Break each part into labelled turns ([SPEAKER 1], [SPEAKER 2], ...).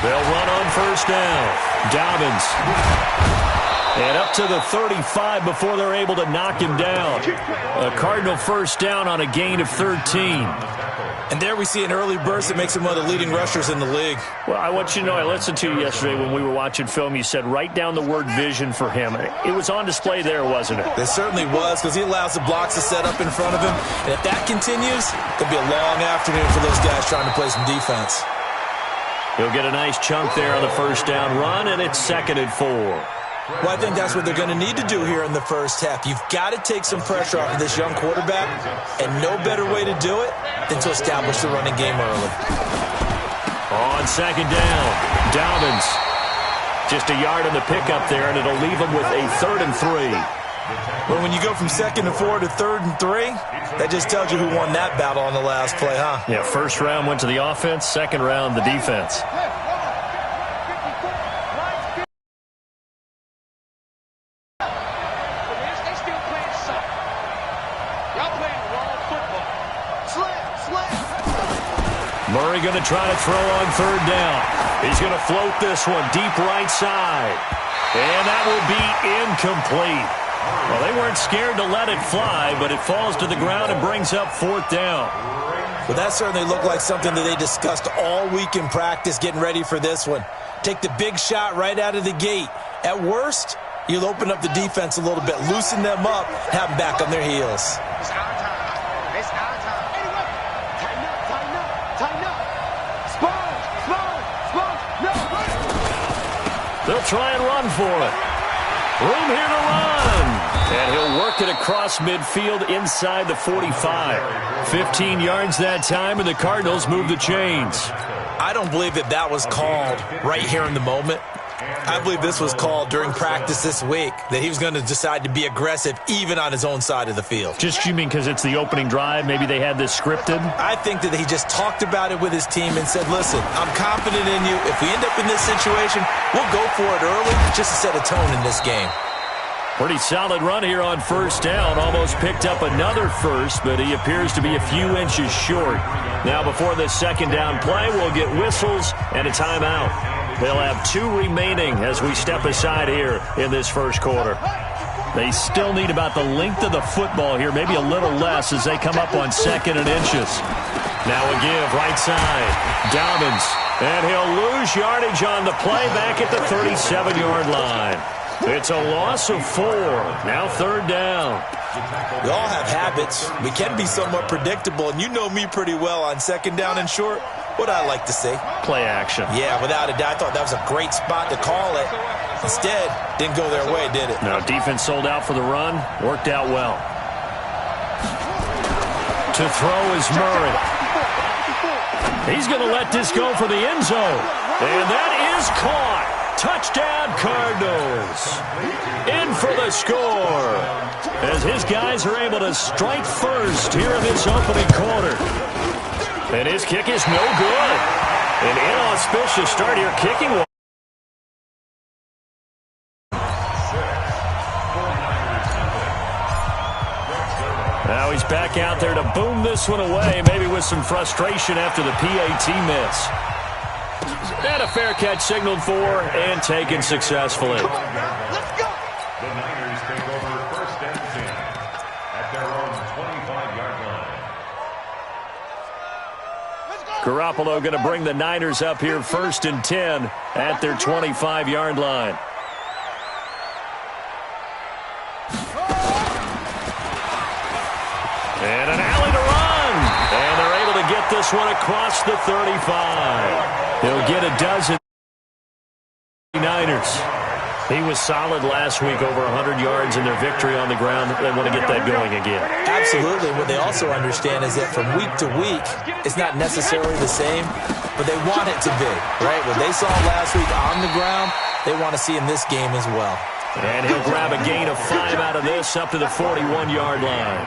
[SPEAKER 1] They'll run on first down. Dobbins. And up to the 35 before they're able to knock him down. A Cardinal first down on a gain of 13.
[SPEAKER 2] And there we see an early burst that makes him one of the leading rushers in the league.
[SPEAKER 1] Well, I want you to know, I listened to you yesterday when we were watching film. You said write down the word vision for him. It was on display there, wasn't it?
[SPEAKER 2] It certainly was, because he allows the blocks to set up in front of him. And if that continues, it'll be a long afternoon for those guys trying to play some defense.
[SPEAKER 1] He'll get a nice chunk there on the first down run, and it's 2nd and 4.
[SPEAKER 2] Well, I think that's what they're going to need to do here in the first half. You've got to take some pressure off of this young quarterback, and no better way to do it than to establish the running game early.
[SPEAKER 1] On 2nd down, Dobbins. Just a yard on the pickup there, and it'll leave him with a 3rd and 3.
[SPEAKER 2] Well, when you go from 2nd and 4 to 3rd and 3, that just tells you who won that battle on the last play, huh?
[SPEAKER 1] Yeah, first round went to the offense, second round the defense. Murray going to try to throw on 3rd down. He's going to float this one deep right side. And that will be incomplete. Well, they weren't scared to let it fly, but it falls to the ground and brings up 4th down.
[SPEAKER 2] Well, that certainly looked like something that they discussed all week in practice getting ready for this one. Take the big shot right out of the gate. At worst, you'll open up the defense a little bit, loosen them up, have them back on their heels.
[SPEAKER 1] They'll try and run for it. Room here to run. And he'll work it across midfield inside the 45. 15 yards that time, and the Cardinals move the chains.
[SPEAKER 2] I don't believe that was called right here in the moment. I believe this was called during practice this week, that he was going to decide to be aggressive even on his own side of the field.
[SPEAKER 1] Just you mean because it's the opening drive? Maybe they had this scripted?
[SPEAKER 2] I think that he just talked about it with his team and said, listen, I'm confident in you. If we end up in this situation, we'll go for it early just to set a tone in this game.
[SPEAKER 1] Pretty solid run here on first down. Almost picked up another first, but he appears to be a few inches short. Now before this 2nd down play, we'll get whistles and a timeout. They'll have 2 remaining as we step aside here in this first quarter. They still need about the length of the football here, maybe a little less as they come up on 2nd and inches. Now a give right side. Dobbins. And he'll lose yardage on the play back at the 37-yard line. It's a loss of 4. Now 3rd down.
[SPEAKER 2] We all have habits. We can be somewhat predictable, and you know me pretty well on 2nd down and short. What I like to see.
[SPEAKER 1] Play action.
[SPEAKER 2] Yeah, without a doubt. I thought that was a great spot to call it. Instead, didn't go their way, did it?
[SPEAKER 1] No, defense sold out for the run. Worked out well. To throw is Murray. He's going to let this go for the end zone. And that is caught. Touchdown, Cardinals. In for the score. As his guys are able to strike first here in this opening quarter. And his kick is no good. An inauspicious start here kicking. Now he's back out there to boom this one away, maybe with some frustration after the PAT miss. And a fair catch signaled for and taken successfully.
[SPEAKER 3] Let's go. The Niners take over 1st and 10 at their own 25-yard line.
[SPEAKER 1] Garoppolo going to bring the Niners up here 1st and 10 at their 25-yard line. And an alley to run. And they're able to get this one across the 35. He'll get a dozen. Niners. He was solid last week, over 100 yards in their victory on the ground. They want to get that going again.
[SPEAKER 2] Absolutely. What they also understand is that from week to week, it's not necessarily the same, but they want it to be, right? What they saw last week on the ground, they want to see in this game as well.
[SPEAKER 1] And he'll grab a gain of 5 out of this up to the 41-yard line.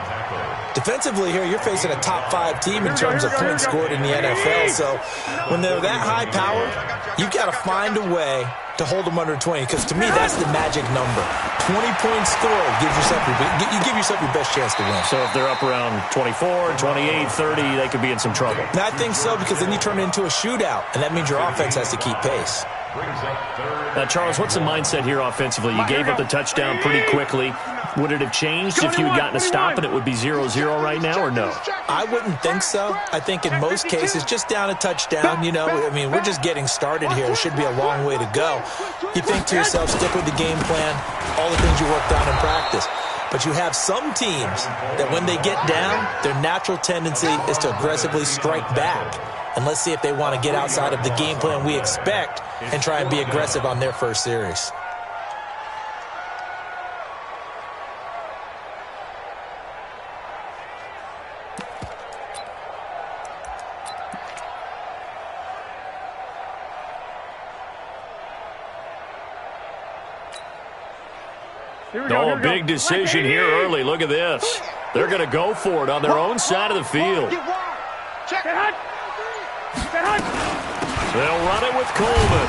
[SPEAKER 2] Defensively here, you're facing a top-5 team in terms of points scored in the NFL. So when they're that high-powered, you've got to find a way to hold them under 20, because to me, that's the magic number. 20-point score gives yourself you give yourself your best chance to win.
[SPEAKER 1] So if they're up around 24, 28, 30, they could be in some trouble.
[SPEAKER 2] And I think so, because then you turn it into a shootout, and that means your offense has to keep pace.
[SPEAKER 1] Now, Charles, what's the mindset here offensively? You gave up the touchdown pretty quickly. Would it have changed if you had gotten a stop and it would be 0-0 right now, or no?
[SPEAKER 2] I wouldn't think so. I think in most cases, just down a touchdown, you know, I mean, we're just getting started here. It should be a long way to go. You think to yourself, stick with the game plan, all the things you worked on in practice. But you have some teams that when they get down, their natural tendency is to aggressively strike back. And let's see if they want to get outside of the game plan we expect and try and be aggressive on their first series.
[SPEAKER 1] Oh, big decision here early. Look at this. They're going to go for it on their own side of the field. They'll run it with Coleman.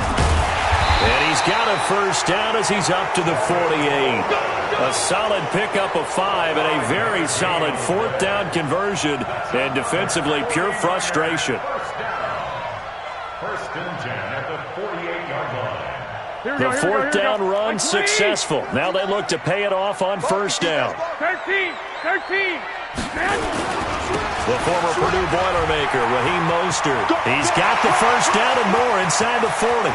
[SPEAKER 1] And he's got a first down as he's up to the 48. A solid pickup of 5 and a very solid fourth down conversion. And defensively, pure frustration.
[SPEAKER 3] First and 10 at the 48-yard line.
[SPEAKER 1] The fourth down run successful. Now they look to pay it off on first down.
[SPEAKER 4] 13.
[SPEAKER 1] The former Purdue Boilermaker, Raheem Mostert. He's got the first down and more inside the 40. And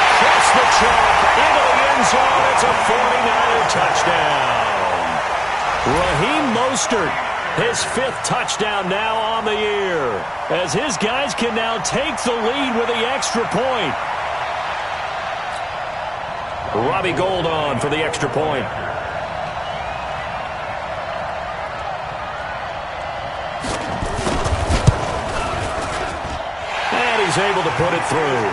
[SPEAKER 1] across the chalk into the end zone. It's a 49er touchdown. Raheem Mostert, his 5th touchdown now on the year, as his guys can now take the lead with the extra point. Robbie Gould on for the extra point. And he's able to put it through.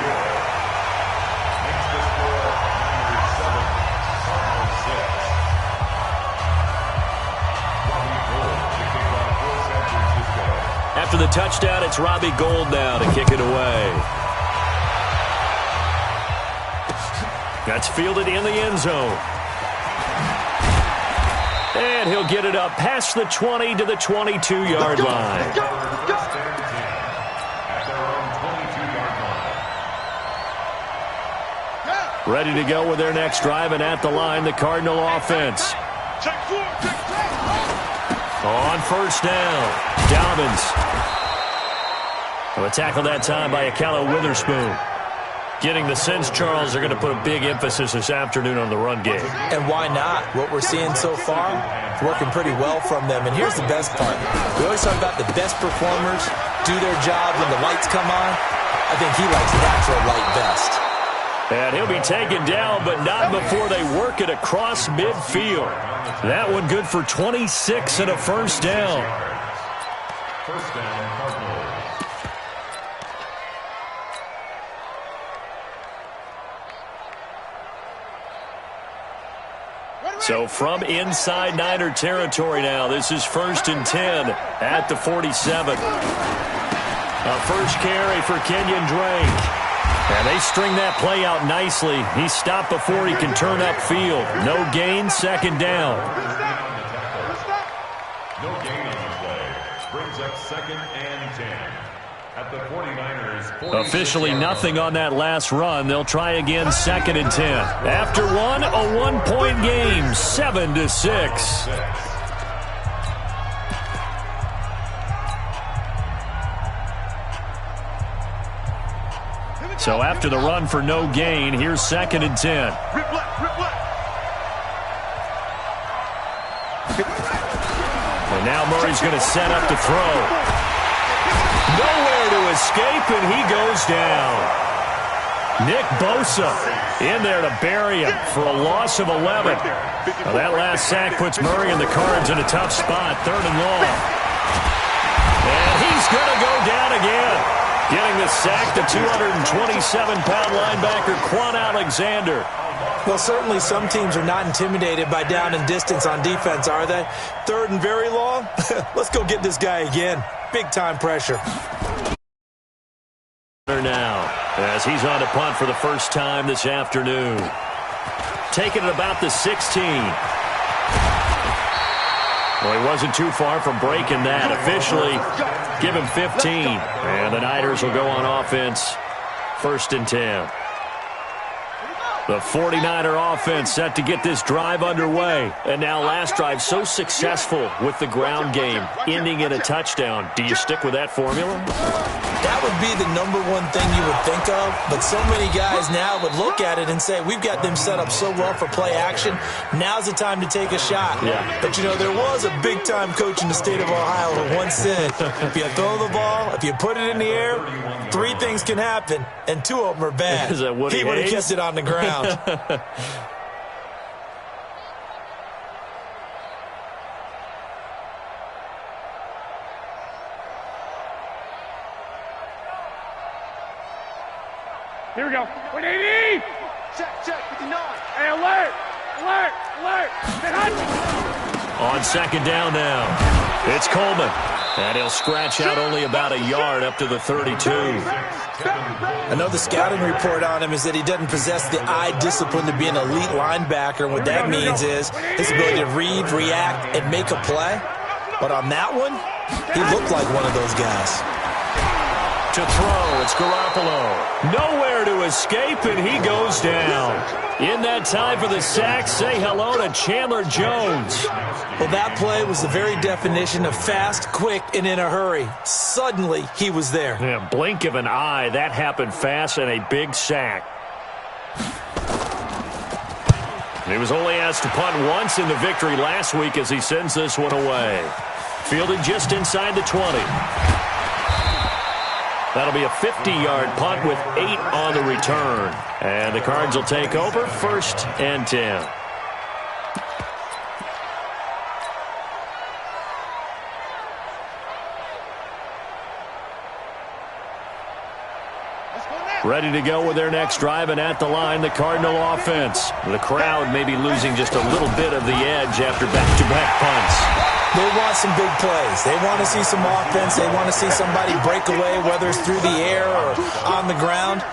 [SPEAKER 1] After the touchdown, it's Robbie Gould now to kick it away. That's fielded in the end zone. And he'll get it up past the 20 to the 22-yard line. Ready to go with their next drive, and at the line, the Cardinal offense. On first down, Dobbins. A tackle that time by Akala Witherspoon. Getting the sense, Charles, they're going to put a big emphasis this afternoon on the run game.
[SPEAKER 2] And why not? What we're seeing so far, it's working pretty well from them. And here's the best part. We always talk about the best performers do their job when the lights come on. I think he likes natural light best.
[SPEAKER 1] And he'll be taken down, but not before they work it across midfield. That one good for 26 and a first down.
[SPEAKER 3] First down, Cardinals.
[SPEAKER 1] So from inside Niner territory now, this is 1st and 10 at the 47. A first carry for Kenyon Drake. And they string that play out nicely. He's stopped before he can turn upfield. No gain, second down.
[SPEAKER 3] No gain on the play. Brings up 2nd and 10. At the 49ers.
[SPEAKER 1] Officially nothing on that last run. They'll try again 2nd and 10. After one, a 1-point game, 7-6. So after the run for no gain, here's 2nd and 10. And now Murray's going to set up to throw. Nowhere to escape, and he goes down. Nick Bosa in there to bury him for a loss of 11. Now that last sack puts Murray and the Cards in a tough spot, 3rd and long. And he's going to go down again. Getting the sack, the 227-pound linebacker, Quan Alexander.
[SPEAKER 2] Well, certainly some teams are not intimidated by down and distance on defense, are they? 3rd and very long? Let's go get this guy again. Big-time pressure.
[SPEAKER 1] Now, as he's on to punt for the first time this afternoon. Taking it about the 16. Well, he wasn't too far from breaking that. Officially, give him 15. And the Niners will go on offense, 1st and 10. The 49er offense set to get this drive underway. And now last drive so successful with the ground game, ending in a touchdown. Do you stick with that formula?
[SPEAKER 2] That would be the #1 thing you would think of, but so many guys now would look at it and say, we've got them set up so well for play action, now's the time to take a shot.
[SPEAKER 1] Yeah.
[SPEAKER 2] But, you know, there was a big-time coach in the state of Ohio who once said, if you throw the ball, if you put it in the air, 3 things can happen, and 2 of them are bad.
[SPEAKER 1] Is that Woody
[SPEAKER 2] He would have
[SPEAKER 1] Hayes?
[SPEAKER 2] kept it on the ground.
[SPEAKER 4] Here we go. 180! Check, 59. Hey, alert!
[SPEAKER 1] On 2nd down now, it's Coleman. And he'll scratch out only about a yard up to the 32.
[SPEAKER 2] I know the scouting report on him is that he doesn't possess the eye discipline to be an elite linebacker. And what that means is his ability to read, react, and make a play. But on that one, he looked like one of those guys.
[SPEAKER 1] To throw, it's Garoppolo. Nowhere to escape, and he goes down. In that time for the sack, say hello to Chandler Jones.
[SPEAKER 2] Well, that play was the very definition of fast, quick, and in a hurry. Suddenly, he was there.
[SPEAKER 1] Yeah, blink of an eye, that happened fast, and a big sack. He was only asked to punt once in the victory last week as he sends this one away. Fielded just inside the 20. That'll be a 50-yard punt with 8 on the return. And the Cards will take over, 1st and 10. Ready to go with their next drive, and at the line, the Cardinal offense. The crowd may be losing just a little bit of the edge after back-to-back punts.
[SPEAKER 2] They want some big plays. They want to see some offense. They want to see somebody break away, whether it's through the air or on the ground.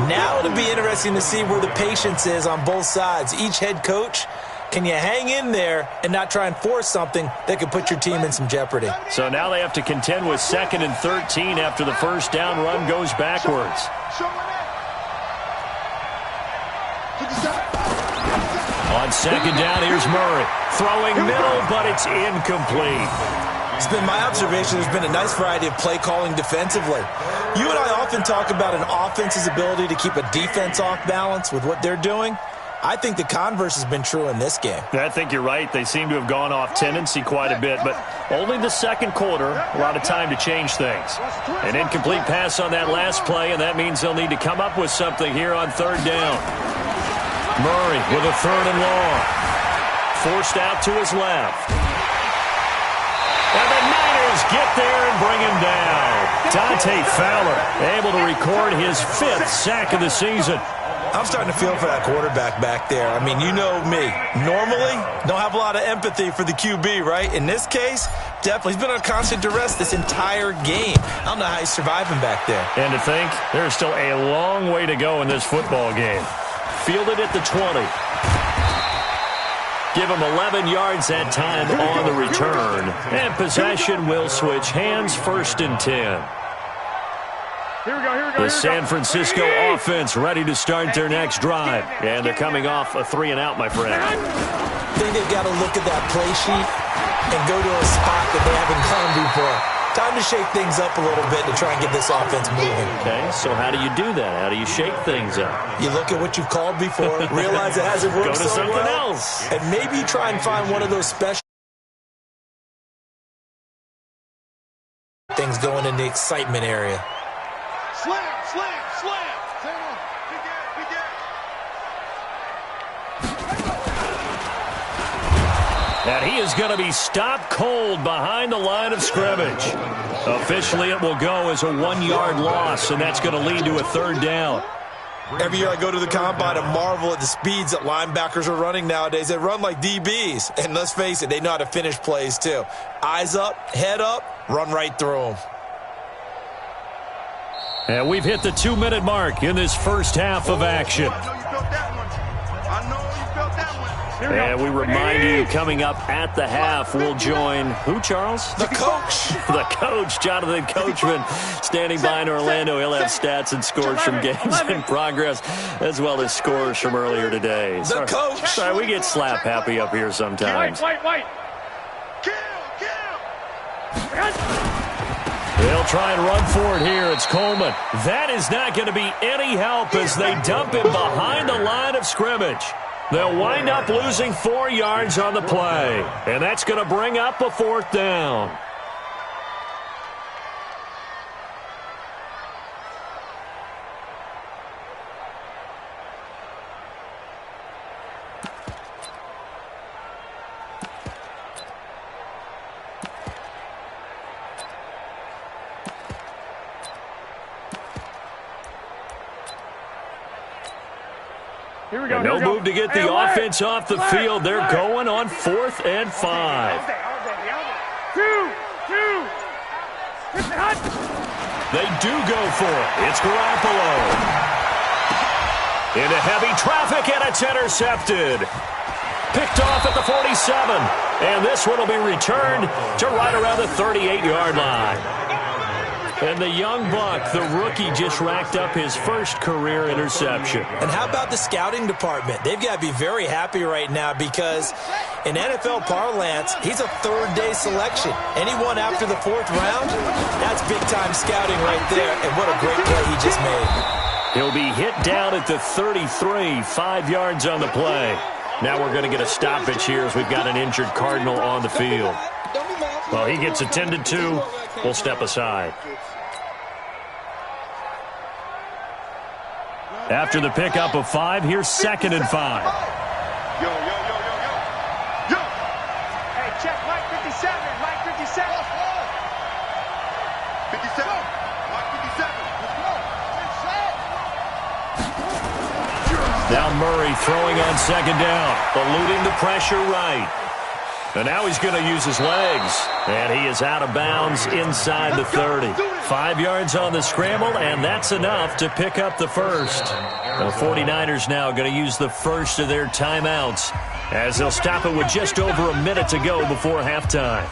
[SPEAKER 2] Now it'll be interesting to see where the patience is on both sides. Each head coach, can you hang in there and not try and force something that could put your team in some jeopardy?
[SPEAKER 1] So now they have to contend with 2nd and 13 after the first down run goes backwards. On 2nd down, here's Murray. Throwing middle, but it's incomplete.
[SPEAKER 2] It's been my observation there's been a nice variety of play calling defensively. You and I often talk about an offense's ability to keep a defense off balance with what they're doing. I think the converse has been true in this game.
[SPEAKER 1] I think you're right. They seem to have gone off tendency quite a bit, but only the 2nd quarter, a lot of time to change things. An incomplete pass on that last play, and that means they'll need to come up with something here on 3rd down. Murray with a 3rd and long. Forced out to his left. And the Niners get there and bring him down. Dante Fowler able to record his 5th sack of the season.
[SPEAKER 2] I'm starting to feel for that quarterback back there. I mean, you know me. Normally, don't have a lot of empathy for the QB, right? In this case, definitely. He's been on constant duress this entire game. I don't know how he's surviving back there.
[SPEAKER 1] And to think, there's still a long way to go in this football game. Fielded at the 20. Give him 11 yards that time on the return. And possession will switch hands, 1st and 10. The San Francisco offense ready to start their next drive. And they're coming off a 3-and-out, my friend.
[SPEAKER 2] I think they've got to look at that play sheet and go to a spot that they haven't gone before. Time to shake things up a little bit to try and get this offense moving.
[SPEAKER 1] Okay, so how do you do that? How do you shake things up?
[SPEAKER 2] You look at what you've called before, realize it hasn't worked
[SPEAKER 1] Go to
[SPEAKER 2] so
[SPEAKER 1] something
[SPEAKER 2] well,
[SPEAKER 1] else.
[SPEAKER 2] and maybe try and find one of those special things going in the excitement area.
[SPEAKER 4] Slam! Say on. Big game.
[SPEAKER 1] And he is going to be stopped cold behind the line of scrimmage. Officially, it will go as a 1-yard loss, and that's going to lead to a 3rd down.
[SPEAKER 2] Every year I go to the combine and marvel at the speeds that linebackers are running nowadays. They run like DBs, and let's face it, they know how to finish plays too. Eyes up, head up, run right through them.
[SPEAKER 1] And we've hit the 2-minute mark in this first half of action. And we remind you, coming up at the half, we'll join who, Charles?
[SPEAKER 2] The coach.
[SPEAKER 1] The coach, Jonathan Coachman, standing by in Orlando. He'll have stats and scores from games in progress, as well as scores from earlier today.
[SPEAKER 2] The coach.
[SPEAKER 1] Sorry, we get slap happy up here sometimes.
[SPEAKER 4] White.
[SPEAKER 1] They'll try and run for it here. It's Coleman. That is not going to be any help as they dump him behind the line of scrimmage. They'll wind up losing 4 yards on the play, and that's going to bring up a 4th down.
[SPEAKER 4] Here we go.
[SPEAKER 1] No move to get the offense off the field. They're going on 4th and 5.
[SPEAKER 4] Two.
[SPEAKER 1] They do go for it. It's Garoppolo. Into heavy traffic, and it's intercepted. Picked off at the 47. And this one will be returned to right around the 38-yard line. And the young buck, the rookie, just racked up his first career interception.
[SPEAKER 2] And how about the scouting department? They've got to be very happy right now because in NFL parlance, he's a third-day selection. Anyone after the 4th round, that's big-time scouting right there. And what a great play he just made.
[SPEAKER 1] He'll be hit down at the 33, 5 yards on the play. Now we're going to get a stoppage here as we've got an injured Cardinal on the field. Well, he gets attended to. We'll step aside. After the pickup of 5, here's 2nd and 5.
[SPEAKER 4] Yo. Hey, check Mike 57. Mike 57.
[SPEAKER 5] 57. Mike 57.
[SPEAKER 1] Now Murray throwing on 2nd down, eluding the pressure right. And now he's going to use his legs. And he is out of bounds inside the 30. 5 yards on the scramble, and that's enough to pick up the first. The 49ers now going to use the first of their timeouts as they'll stop it with just over a minute to go before halftime.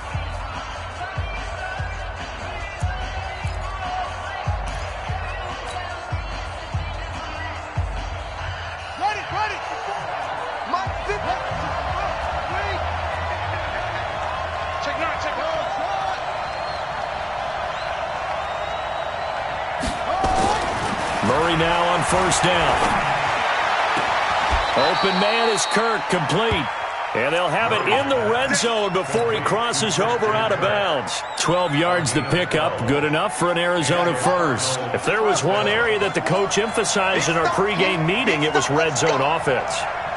[SPEAKER 5] Ready. Mike 50.
[SPEAKER 4] Check 9.
[SPEAKER 1] Murray now on 1st down. Open man is Kirk, complete. And they'll have it in the red zone before he crosses over out of bounds. 12 yards to pick up, good enough for an Arizona first. If there was one area that the coach emphasized in our pregame meeting, it was red zone offense.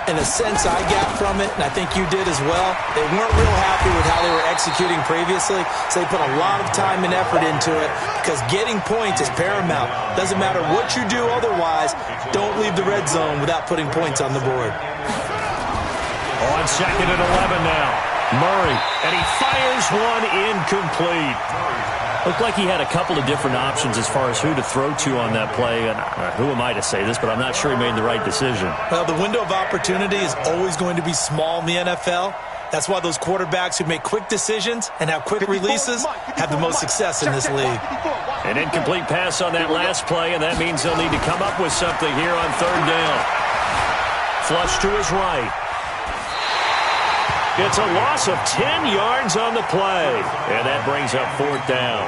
[SPEAKER 2] In a sense, I got from it, and I think you did as well, they weren't real happy with how they were executing previously, so they put a lot of time and effort into it because getting points is paramount. Doesn't matter what you do otherwise, don't leave the red zone without putting points on the board.
[SPEAKER 1] On 2nd and 11 now. Murray, and he fires one incomplete. Looked like he had a couple of different options as far as who to throw to on that play. And who am I to say this, but I'm not sure he made the right decision.
[SPEAKER 2] Well, the window of opportunity is always going to be small in the NFL. That's why those quarterbacks who make quick decisions and have quick releases have the most success in this league.
[SPEAKER 1] An incomplete pass on that last play, and that means they'll need to come up with something here on 3rd down. Flush to his right. It's a loss of 10 yards on the play, and that brings up 4th down.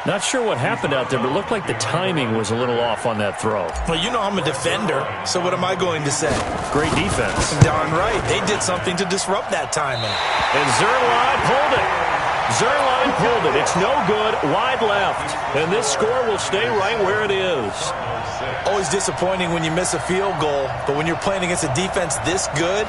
[SPEAKER 1] Not sure what happened out there, but it looked like the timing was a little off on that throw.
[SPEAKER 2] Well, you know I'm a defender, so what am I going to say?
[SPEAKER 1] Great defense.
[SPEAKER 2] Darn right. They did something to disrupt that timing.
[SPEAKER 1] And Zerline pulled it. Zerline pulled it. It's no good. Wide left. And this score will stay right where it is.
[SPEAKER 2] Always disappointing when you miss a field goal, but when you're playing against a defense this good,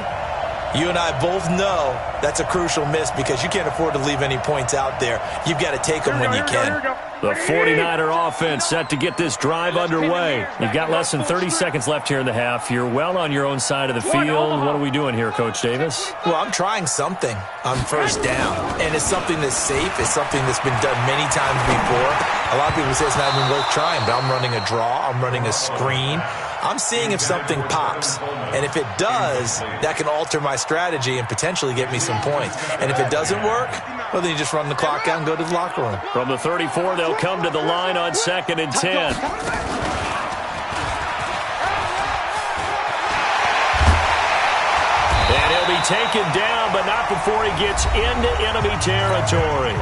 [SPEAKER 2] You and I both know that's a crucial miss because you can't afford to leave any points out there. You've got to take them when you can.
[SPEAKER 1] The 49er offense set to get this drive underway. You've got less than 30 seconds left here in the half. You're well on your own side of the field. What are we doing here, Coach Davis?
[SPEAKER 2] Well, I'm trying something on first down, and it's something that's safe. It's something that's been done many times before. A lot of people say it's not even worth trying, but I'm running a draw. I'm running a screen. I'm seeing if something pops, and if it does, that can alter my strategy and potentially get me some points. And if it doesn't work, well, then you just run the clock out and go to the locker room.
[SPEAKER 1] From the 34, they'll come to the line on 2nd and 10. And he'll be taken down, but not before he gets into enemy territory.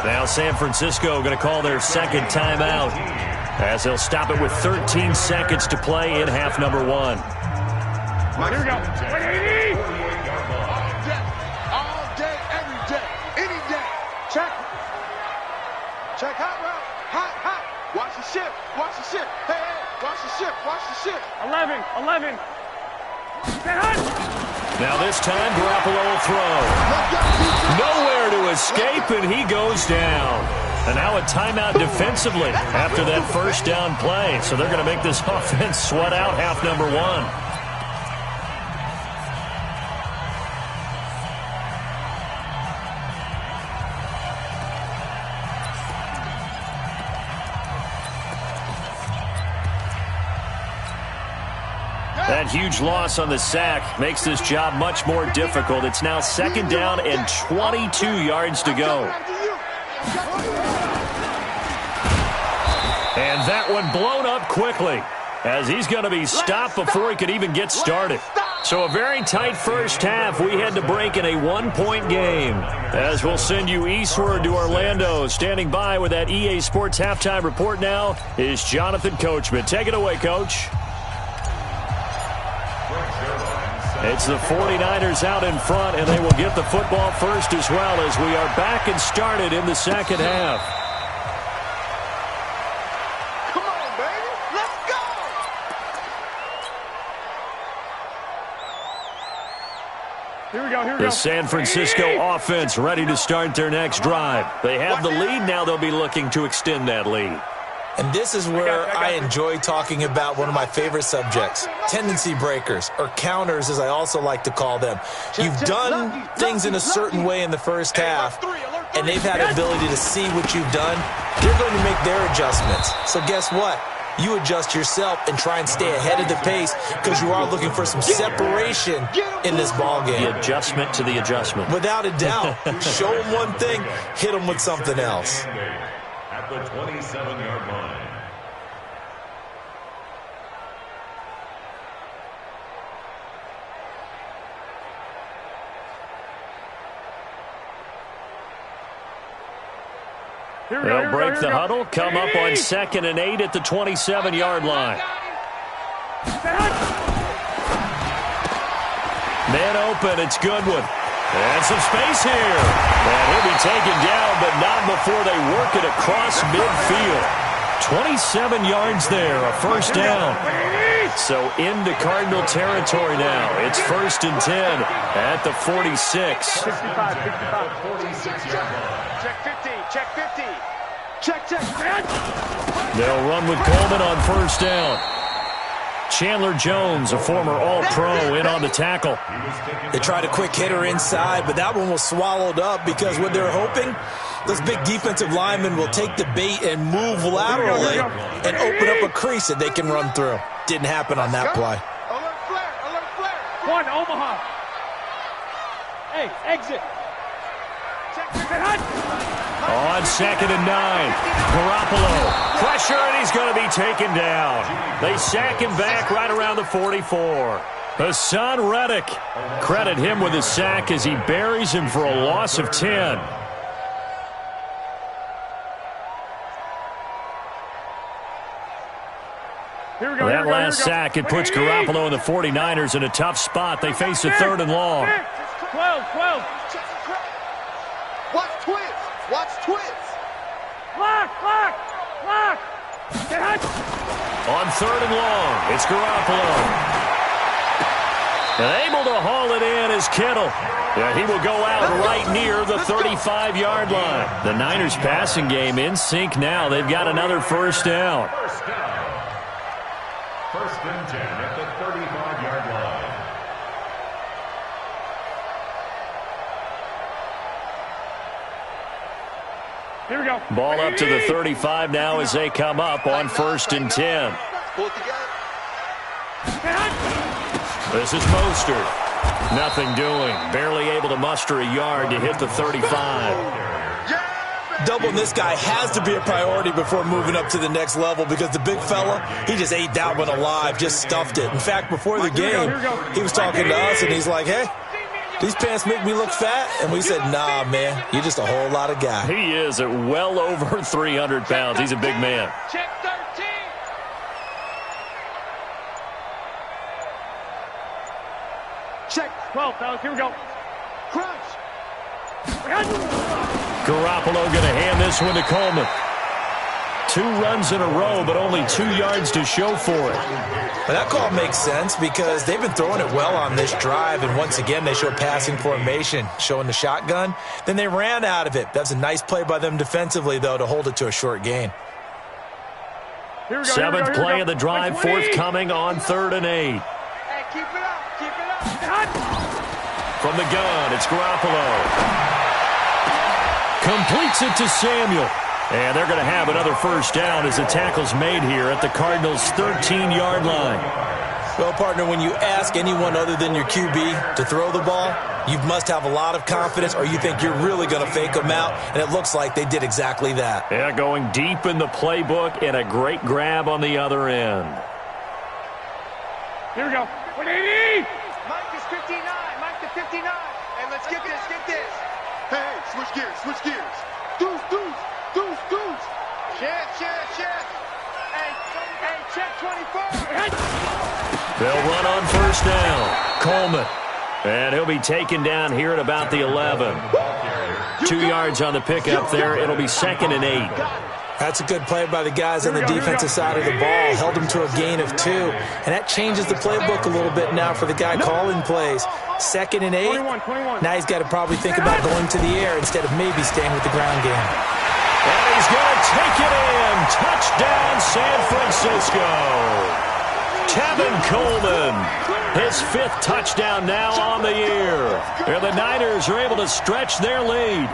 [SPEAKER 1] Now San Francisco going to call their second timeout, as they'll stop it with 13 seconds to play in half number 1.
[SPEAKER 4] Here we go. 180.
[SPEAKER 5] All day, every day, any day. Check. Check hot route. Hot. Watch the ship. Watch the ship. Hey, watch the ship. Watch the ship.
[SPEAKER 4] 11. Get hot.
[SPEAKER 1] Now this time, Garoppolo will throw. Nowhere to escape, and he goes down. And now a timeout defensively after that first down play. So they're going to make this offense sweat out half number 1. That huge loss on the sack makes this job much more difficult. It's now 2nd down and 22 yards to go. And that one blown up quickly, as he's going to be stopped before he could even get started. So a very tight first half. We had to break in a 1-point game, as we'll send you eastward to Orlando. Standing by with that EA Sports halftime report now is Jonathan Coachman. Take it away, Coach. It's the 49ers out in front, and they will get the football first as well, as we are back and started in the second half.
[SPEAKER 5] Come on, baby. Let's go.
[SPEAKER 4] Here we go.
[SPEAKER 1] The San Francisco offense ready to start their next drive. They have the lead. Now they'll be looking to extend that lead.
[SPEAKER 2] And this is where I enjoy talking about one of my favorite subjects, tendency breakers, or counters as I also like to call them. You've done things in a certain way in the first half, and they've had the ability to see what you've done. They're going to make their adjustments. So guess what? You adjust yourself and try and stay ahead of the pace, because you are looking for some separation in this ballgame.
[SPEAKER 1] The adjustment to the adjustment.
[SPEAKER 2] Without a doubt. Show them one thing, hit them with something else.
[SPEAKER 3] At the 27-yard line.
[SPEAKER 1] They'll break the huddle, come up on 2nd and 8 at the 27-yard line. Man open, it's Goodwin. And some space here. And he'll be taken down, but not before they work it across midfield. 27 yards there, a first down. So into Cardinal territory now. It's 1st and 10 at the 46.
[SPEAKER 4] 65.
[SPEAKER 5] Check 50. Check 50. Check.
[SPEAKER 1] They'll run with Coleman on first down. Chandler Jones, a former All-Pro, in on the tackle.
[SPEAKER 2] They tried a quick hitter inside, but that one was swallowed up because what they're hoping, those big defensive linemen will take the bait and move laterally and open up a crease that they can run through. Didn't happen on that play.
[SPEAKER 5] Alert flare.
[SPEAKER 4] 1, Omaha. Hey, exit.
[SPEAKER 1] On 2nd and 9, Garoppolo, pressure, and he's going to be taken down. They sack him back right around the 44. Hassan Reddick, credit him with a sack as he buries him for a loss of 10. That last sack, it puts Garoppolo and the 49ers in a tough spot. They face a 3rd and long.
[SPEAKER 4] 12.
[SPEAKER 5] Watch twins.
[SPEAKER 4] Lock.
[SPEAKER 1] On 3rd and long, it's Garoppolo. And able to haul it in is Kittle. Yeah, he will go out right near the 35-yard line. The Niners passing game in sync now. They've got another first down.
[SPEAKER 3] First down. First and 10 at the 35-yard line.
[SPEAKER 4] Here we go.
[SPEAKER 1] Ball up to the 35 now as they come up on first and 10.
[SPEAKER 5] Pull it together.
[SPEAKER 1] This is Mostert. Nothing doing. Barely able to muster a yard to hit the 35.
[SPEAKER 2] Doubling this guy has to be a priority before moving up to the next level because the big fella, he just ate that one alive, just stuffed it. In fact, before the game, he was talking to us, and he's like, hey, these pants make me look fat. And we said, nah, man, you're just a whole lot of guy.
[SPEAKER 1] He is at well over 300 pounds. He's a big man.
[SPEAKER 4] Check 13.
[SPEAKER 5] Check.
[SPEAKER 4] 12, fellas. Here we go.
[SPEAKER 5] Crunch.
[SPEAKER 1] Garoppolo going to hand this one to Coleman. 2 runs in a row, but only 2 yards to show for it.
[SPEAKER 2] Well, that call makes sense because they've been throwing it well on this drive, and once again, they show passing formation, showing the shotgun. Then they ran out of it. That's a nice play by them defensively, though, to hold it to a short gain.
[SPEAKER 4] Here we go.
[SPEAKER 1] Seventh play of the drive, forthcoming on 3rd and 8.
[SPEAKER 5] Hey, keep it up. Keep it up.
[SPEAKER 1] From the gun, it's Garoppolo. Completes it to Samuel. And they're going to have another first down as the tackle's made here at the Cardinals' 13-yard line.
[SPEAKER 2] Well, partner, when you ask anyone other than your QB to throw the ball, you must have a lot of confidence or you think you're really going to fake them out, and it looks like they did exactly that.
[SPEAKER 1] Yeah, going deep in the playbook and a great grab on the other end.
[SPEAKER 4] Here we go. 180.
[SPEAKER 5] Mike is 59. Mike to 59. Hey, let's get this. Get this. Hey, switch gears. Switch gears. Deuce, deuce. Deuce, deuce. Shift. Hey, check 24.
[SPEAKER 1] They'll run on first down. Coleman. And he'll be taken down here at about the 11. 2 yards on the pickup there. It'll be 2nd and 8.
[SPEAKER 2] That's a good play by the guys on the defensive side of the ball. Held them to a gain of 2. And that changes the playbook a little bit now for the guy calling plays. 2nd and 8.
[SPEAKER 4] 21.
[SPEAKER 2] Now he's got to probably think about going to the air instead of maybe staying with the ground game.
[SPEAKER 1] And he's going to take it in. Touchdown, San Francisco. Tevin Coleman, his 5th touchdown now on the year. And the Niners are able to stretch their lead.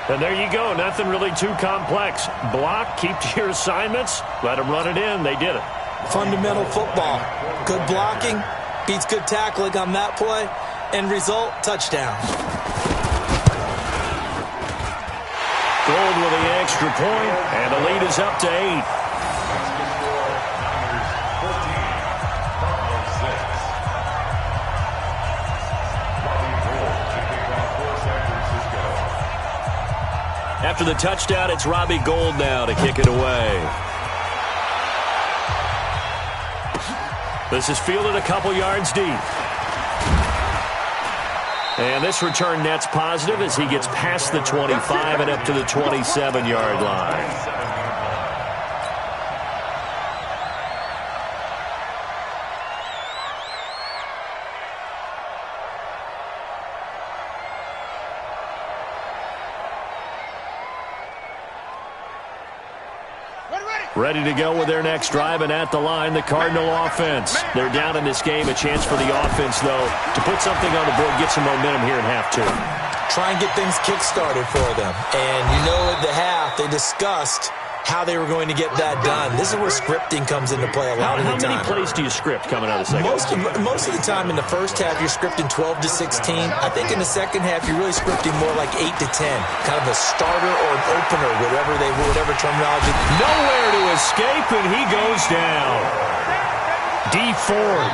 [SPEAKER 1] And there you go. Nothing really too complex. Block, keep to your assignments, let them run it in. They did it.
[SPEAKER 2] Fundamental football. Good blocking beats good tackling on that play. End result, touchdown.
[SPEAKER 1] Gold with the extra point, and the lead is up to 8. After the touchdown, it's Robbie Gould now to kick it away. This is fielded a couple yards deep. And this return net's positive as he gets past the 25 and up to the 27-yard line. Ready to go with their next drive, and at the line, the Cardinal offense. They're down in this game. A chance for the offense, though, to put something on the board, get some momentum here in half 2.
[SPEAKER 2] Try and get things kick-started for them. And you know at the half, they discussed how they were going to get that done. This is where scripting comes into play a lot of the time.
[SPEAKER 1] How many plays do you script coming out of the second half?
[SPEAKER 2] Most of the time in the first half, you're scripting 12 to 16. I think in the second half, you're really scripting more like 8 to 10. Kind of a starter or an opener, whatever terminology.
[SPEAKER 1] Nowhere to escape, and he goes down. D. Ford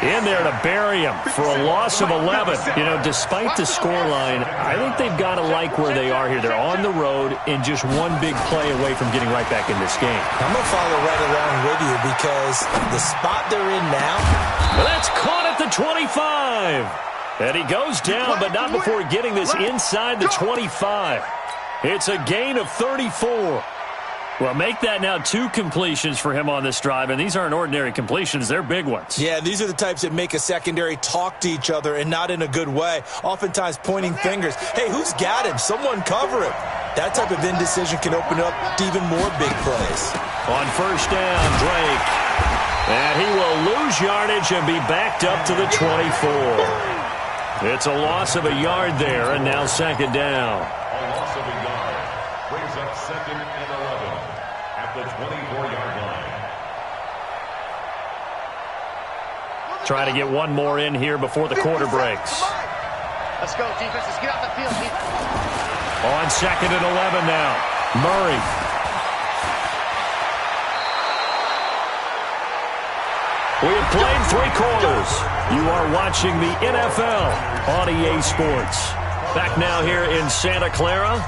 [SPEAKER 1] in there to bury him for a loss of 11. You know, despite the scoreline, I think they've got to like where they are here. They're on the road and just one big play away from getting right back in this game.
[SPEAKER 2] I'm going to follow right along with you because the spot they're in now.
[SPEAKER 1] That's caught at the 25. And he goes down, but not before getting this inside the 25. It's a gain of 34. Well, make that now 2 completions for him on this drive, and these aren't ordinary completions. They're big ones.
[SPEAKER 2] Yeah, these are the types that make a secondary talk to each other and not in a good way, oftentimes pointing fingers. Hey, who's got him? Someone cover him. That type of indecision can open up to even more big plays.
[SPEAKER 1] On first down, Drake. And he will lose yardage and be backed up to the 24. It's a loss of a yard there, and now second down.
[SPEAKER 3] A loss of a yard brings up 2nd and 11 at the 24-yard line.
[SPEAKER 1] Try to get one more in here before the quarter breaks.
[SPEAKER 5] Let's go, defense. Let's get off the field, defense.
[SPEAKER 1] On 2nd and 11 now. Murray. We have played 3 quarters. You are watching the NFL on EA Sports. Back now here in Santa Clara.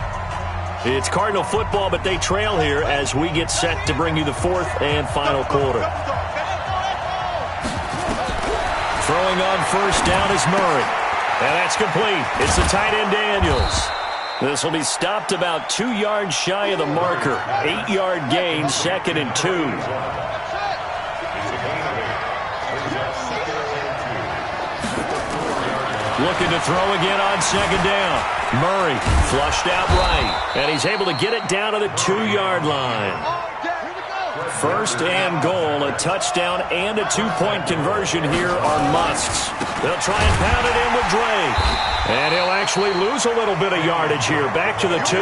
[SPEAKER 1] It's Cardinal football, but they trail here as we get set to bring you the 4th and final quarter. Throwing on first down is Murray. And that's complete. It's the tight end Daniels. This will be stopped about 2 yards shy of the marker. 8-yard gain, 2nd and 2. Looking to throw again on second down. Murray flushed out right, and he's able to get it down to the 2-yard line. First and goal, a touchdown and a 2-point conversion here are musts. They'll try and pound it in with Drake. And he'll actually lose a little bit of yardage here, back to the 2.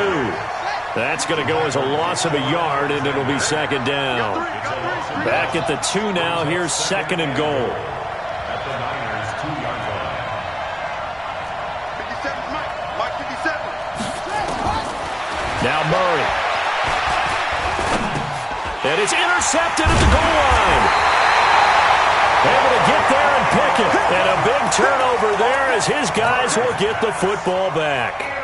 [SPEAKER 1] That's going to go as a loss of a yard, and it'll be second down. Back at the 2 now, here's 2nd and goal.
[SPEAKER 3] At the Niners' 2-yard line.
[SPEAKER 5] 57, Mike 57.
[SPEAKER 1] Now Murray. And it's intercepted at the goal line. Able to get there and pick it. And a big turnover there as his guys will get the football back.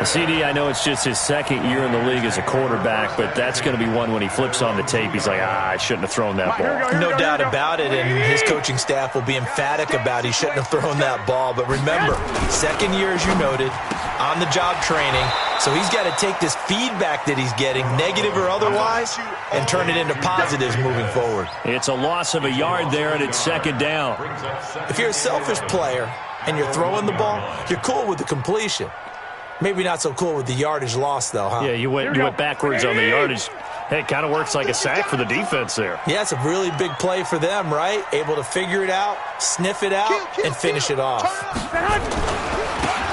[SPEAKER 1] CD, I know it's just his 2nd year in the league as a quarterback, but that's going to be one when he flips on the tape. He's like, I shouldn't have thrown that ball.
[SPEAKER 2] No doubt about it, and his coaching staff will be emphatic about he shouldn't have thrown that ball. But remember, 2nd year, as you noted, on-the-job training, so he's got to take this feedback that he's getting, negative or otherwise, and turn it into positives moving forward.
[SPEAKER 1] It's a loss of a yard there, and it's second down.
[SPEAKER 2] If you're a selfish player and you're throwing the ball, you're cool with the completion. Maybe not so cool with the yardage loss, though, huh?
[SPEAKER 1] Yeah, you went backwards on the yardage. Hey, it kind of works like a sack for the defense there.
[SPEAKER 2] Yeah, it's a really big play for them, right? Able to figure it out, sniff it out, and finish it off.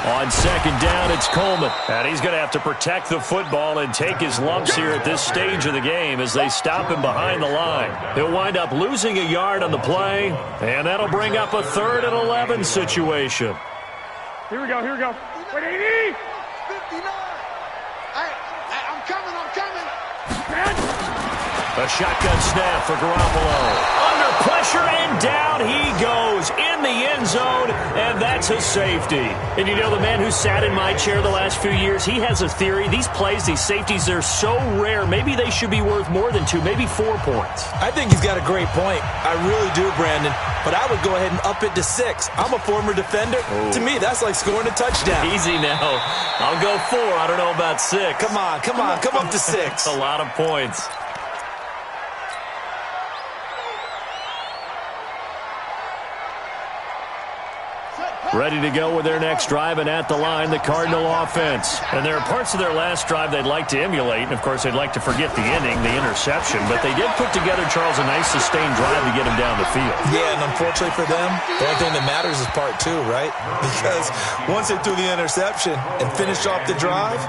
[SPEAKER 1] On second down, it's Coleman. And he's going to have to protect the football and take his lumps here at this stage of the game as they stop him behind the line. He'll wind up losing a yard on the play, and that'll bring up a 3rd and 11 situation.
[SPEAKER 4] Here we go. Wait, 80!
[SPEAKER 5] 59. I'm coming.
[SPEAKER 1] A shotgun snap for Garoppolo. Under pressure, and down he goes in the end zone, and that's a safety. And you know, the man who sat in my chair the last few years, he has a theory. These plays, these safeties, they're so rare. Maybe they should be worth more than 2, maybe 4 points.
[SPEAKER 2] I think he's got a great point. I really do, Brandon. But I would go ahead and up it to 6. I'm a former defender. To me, that's like scoring a touchdown.
[SPEAKER 1] Easy now. I'll go 4. I don't know about 6.
[SPEAKER 2] Come up to 6.
[SPEAKER 1] A lot of points. Ready to go with their next drive, and at the line, the Cardinal offense. And there are parts of their last drive they'd like to emulate, and of course they'd like to forget the ending, the interception, but they did put together, Charles, a nice sustained drive to get him down the field.
[SPEAKER 2] Yeah, and unfortunately for them, the only thing that matters is part 2, right? Because once they threw the interception and finished off the drive,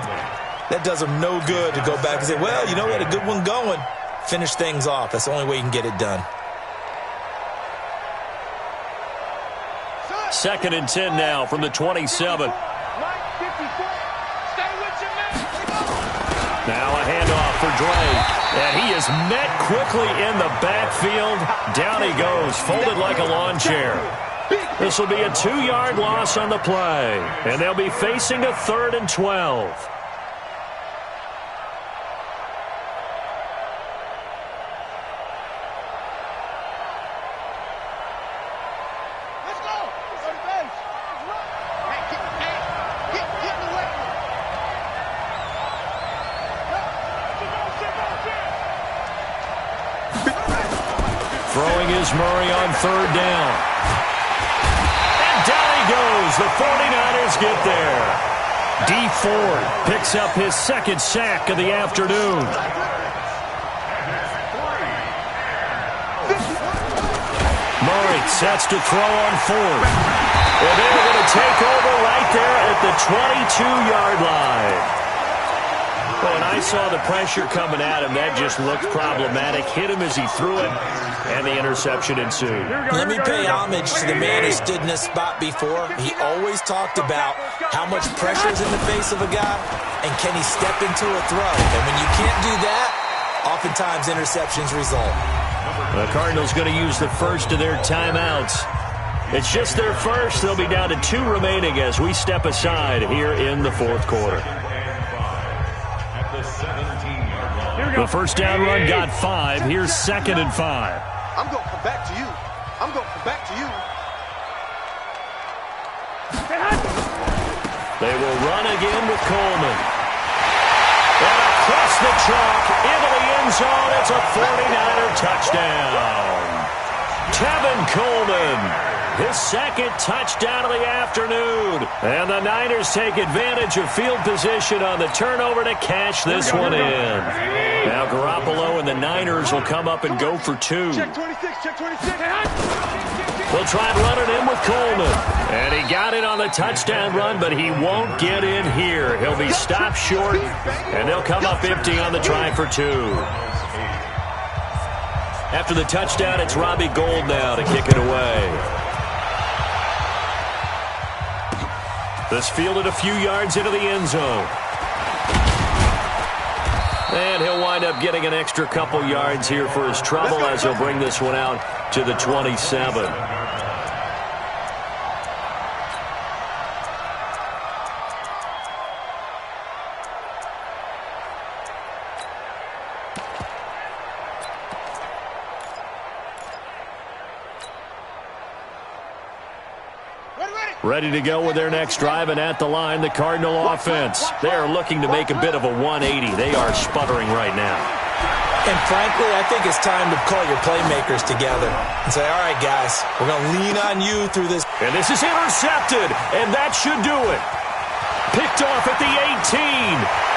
[SPEAKER 2] that does them no good to go back and say, well, you know, we had a good one going. Finish things off. That's the only way you can get it done.
[SPEAKER 1] 2nd and 10 now from the 27. Now a handoff for Drake. And he is met quickly in the backfield. Down he goes, folded like a lawn chair. This will be a 2-yard loss on the play. And they'll be facing a 3rd and 12. Throwing is Murray on third down. And down he goes. The 49ers get there. D Ford picks up his second sack of the afternoon. Murray sets to throw on fourth. And they're going to take over right there at the 22-yard line. When I saw the pressure coming at him, that just looked problematic. Hit him as he threw it, and the interception ensued.
[SPEAKER 2] Let me pay homage to the man who stood in this spot before. He always talked about how much pressure is in the face of a guy, and can he step into a throw. And when you can't do that, oftentimes interceptions result.
[SPEAKER 1] The Cardinals going to use the first of their timeouts. It's just their first. They'll be down to 2 remaining as we step aside here in the fourth quarter. The first down run got 5. Here's 2nd and 5.
[SPEAKER 5] I'm going to come back to you. I'm going to come back to you.
[SPEAKER 1] They will run again with Coleman. And across the chalk into the end zone. It's a 49er touchdown. Tevin Coleman. His second touchdown of the afternoon. And the Niners take advantage of field position on the turnover to cash this one in. Now Garoppolo and the Niners will come up and go for 2.
[SPEAKER 5] Check 26, check 26.
[SPEAKER 1] They'll try and run it in with Coleman. And he got it on the touchdown run, but he won't get in here. He'll be stopped short, and they'll come up empty on the try for 2. After the touchdown, it's Robbie Gould now to kick it away. This fielded a few yards into the end zone. And he'll wind up getting an extra couple yards here for his trouble as he'll bring this one out to the 27. Ready to go with their next drive, and at the line, the Cardinal offense. They are looking to make a bit of a 180. They are sputtering right now.
[SPEAKER 2] And frankly, I think it's time to call your playmakers together and say, all right, guys, we're going to lean on you through this.
[SPEAKER 1] And this is intercepted, and that should do it. Picked off at the 18.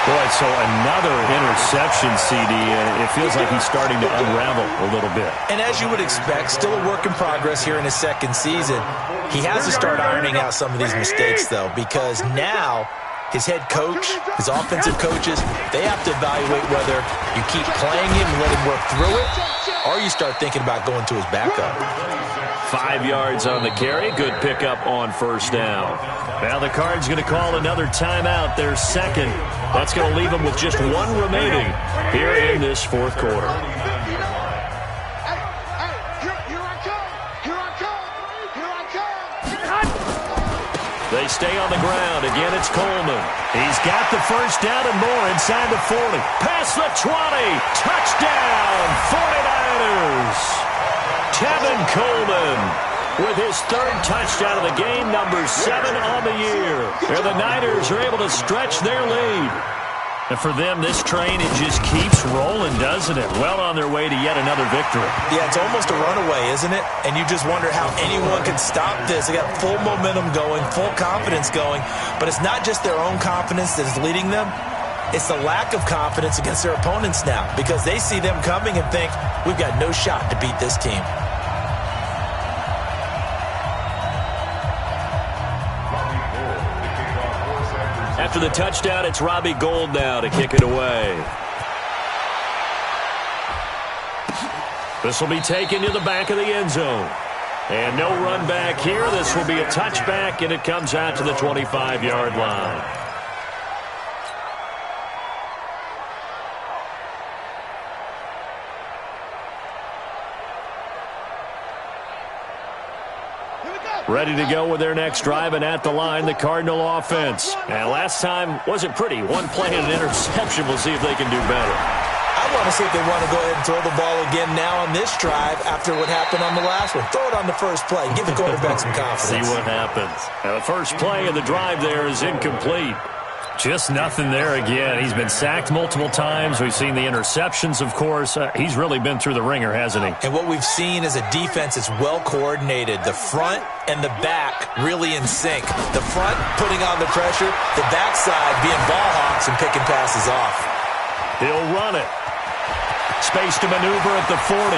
[SPEAKER 1] Boy, so another interception, CD, and it feels like he's starting to unravel a little bit.
[SPEAKER 2] And as you would expect, still a work in progress here in his second season. He has to start ironing out some of these mistakes, though, because now his head coach, his offensive coaches, they have to evaluate whether you keep playing him and let him work through it, or you start thinking about going to his backup.
[SPEAKER 1] 5 yards on the carry. Good pickup on first down. Now the Cards going to call another timeout, their second. That's going to leave them with just 1 remaining here in this fourth quarter. They stay on the ground. Again, it's Coleman. He's got the first down and more inside the 40. Past the 20. Touchdown, 49ers. Tevin Coleman with his 3rd touchdown of the game, number 7 on the year. And the Niners are able to stretch their lead. And for them, this train, it just keeps rolling, doesn't it? Well on their way to yet another victory.
[SPEAKER 2] Yeah, it's almost a runaway, isn't it? And you just wonder how anyone can stop this. They got full momentum going, full confidence going. But it's not just their own confidence that is leading them. It's the lack of confidence against their opponents now, because they see them coming and think, we've got no shot to beat this team.
[SPEAKER 1] After the touchdown, it's Robbie Gould now to kick it away. This will be taken to the back of the end zone. And no run back here. This will be a touchback, and it comes out to the 25-yard line. Ready to go with their next drive, and at the line, the Cardinal offense. And last time wasn't pretty. 1 play and an interception. We'll see if they can do better.
[SPEAKER 2] I want to see if they want to go ahead and throw the ball again now on this drive after what happened on the last one. Throw it on the first play. Give the quarterback some confidence.
[SPEAKER 1] See what happens. Now, the first play of the drive there is incomplete. Just nothing there again. He's been sacked multiple times. We've seen the interceptions, of course. He's really been through the ringer, hasn't he?
[SPEAKER 2] And what we've seen is a defense that's well coordinated. The front and the back really in sync. The front putting on the pressure, the backside being ball hawks and picking passes off.
[SPEAKER 1] He'll run it. Space to maneuver at the 40.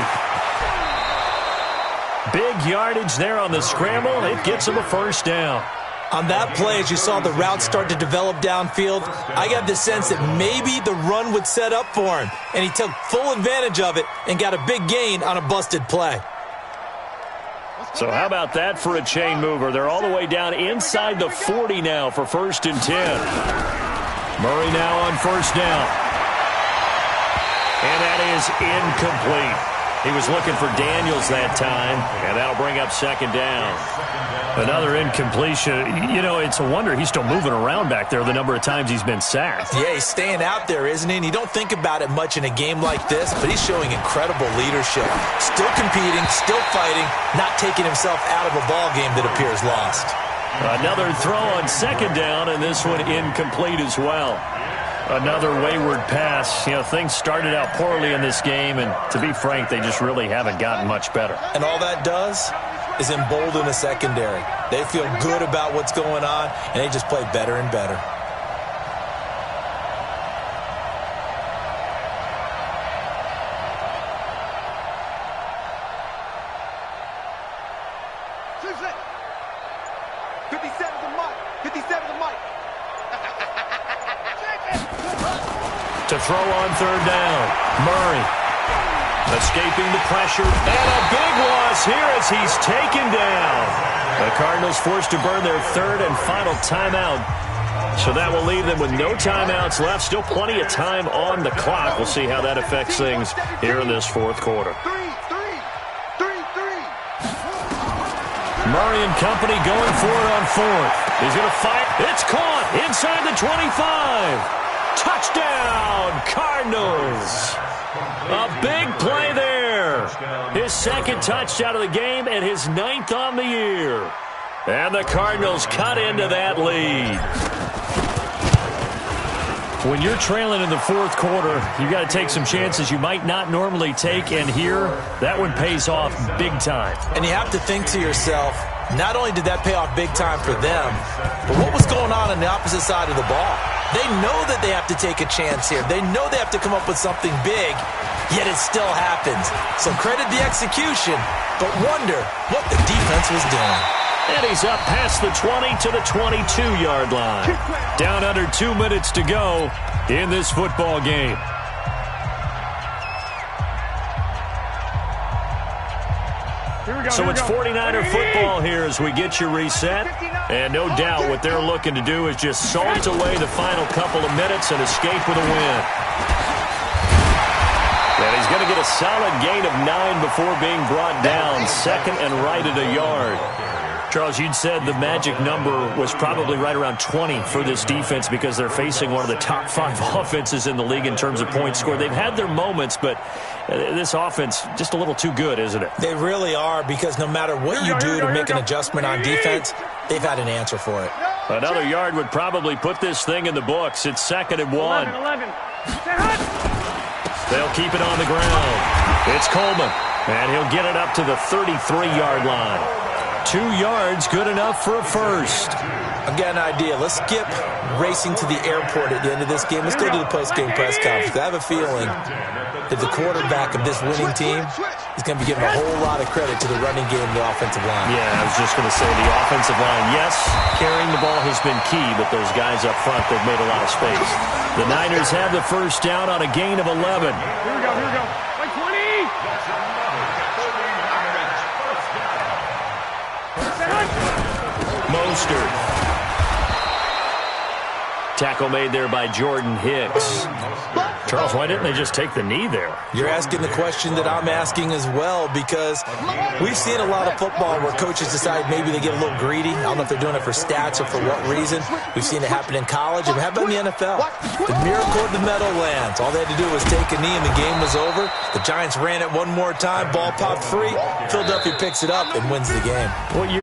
[SPEAKER 1] Big yardage there on the scramble. It gets him a first down.
[SPEAKER 2] On that play, as you saw the route start to develop downfield, I got the sense that maybe the run would set up for him, and he took full advantage of it and got a big gain on a busted play.
[SPEAKER 1] So how about that for a chain mover? They're all the way down inside the 40 now for 1st and 10. Murray now on first down. And that is incomplete. He was looking for Daniels that time, and that'll bring up 2nd down. Another incompletion. You know, it's a wonder he's still moving around back there the number of times he's been sacked.
[SPEAKER 2] Yeah, he's staying out there, isn't he? And you don't think about it much in a game like this, but he's showing incredible leadership. Still competing, still fighting, not taking himself out of a ball game that appears lost.
[SPEAKER 1] Another throw on 2nd down, and this one incomplete as well. Another wayward pass. You know, things started out poorly in this game, and to be frank, they just really haven't gotten much better.
[SPEAKER 2] And all that does is embolden the secondary. They feel good about what's going on, and they just play better and better.
[SPEAKER 1] To throw on 3rd down, Murray escaping the pressure, and a big loss here as he's taken down. The Cardinals forced to burn their 3rd and final timeout, so that will leave them with no timeouts left. Still plenty of time on the clock. We'll see how that affects things here in this 4th quarter. Murray and company going for it on 4th. He's going to fire. It's caught inside the 25. Touchdown, Cardinals. A big play there. His 2nd touchdown of the game and his 9th on the year. And the Cardinals cut into that lead. When you're trailing in the 4th quarter, you got to take some chances you might not normally take, and here, that one pays off big time.
[SPEAKER 2] And you have to think to yourself, not only did that pay off big time for them, but what was going on the opposite side of the ball? They know that they have to take a chance here. They know they have to come up with something big, yet it still happens. So credit the execution, but wonder what the defense was doing.
[SPEAKER 1] And he's up past the 20 to the 22-yard line. Down under 2 minutes to go in this football game. So it's 49er football here as we get you reset. And no doubt what they're looking to do is just salt away the final couple of minutes and escape with a win. And he's going to get a solid gain of 9 before being brought down. 2nd and right at a yard. Charles, you'd said the magic number was probably right around 20 for this defense because they're facing one of the top 5 offenses in the league in terms of points scored. They've had their moments, but this offense just a little too good, isn't it?
[SPEAKER 2] They really are, because no matter what you do to make an adjustment on defense, they've had an answer for it.
[SPEAKER 1] Another yard would probably put this thing in the books. It's 2nd and 1.
[SPEAKER 4] 11.
[SPEAKER 1] They'll keep it on the ground. It's Coleman, and he'll get it up to the 33-yard line. 2 yards, good enough for a first.
[SPEAKER 2] I've got an idea. Let's skip racing to the airport at the end of this game. Let's go to the post-game press conference. I have a feeling that the quarterback of this winning team is going to be giving a whole lot of credit to the running game and the offensive line.
[SPEAKER 1] Yeah, I was just going to say the offensive line, yes, carrying the ball has been key, but those guys up front, they've made a lot of space. The Niners have the first down on a gain of 11.
[SPEAKER 4] Here we go. Like 20.
[SPEAKER 1] Mostert. Tackle made there by Jordan Hicks. Charles, why didn't they just take the knee there?
[SPEAKER 2] You're asking the question that I'm asking as well, because we've seen a lot of football where coaches decide maybe they get a little greedy. I don't know if they're doing it for stats or for what reason. We've seen it happen in college, and it happened in the NFL. The miracle of the Meadowlands. All they had to do was take a knee, and the game was over. The Giants ran it one more time. Ball popped free. Philadelphia picks it up and wins the game.
[SPEAKER 1] What year?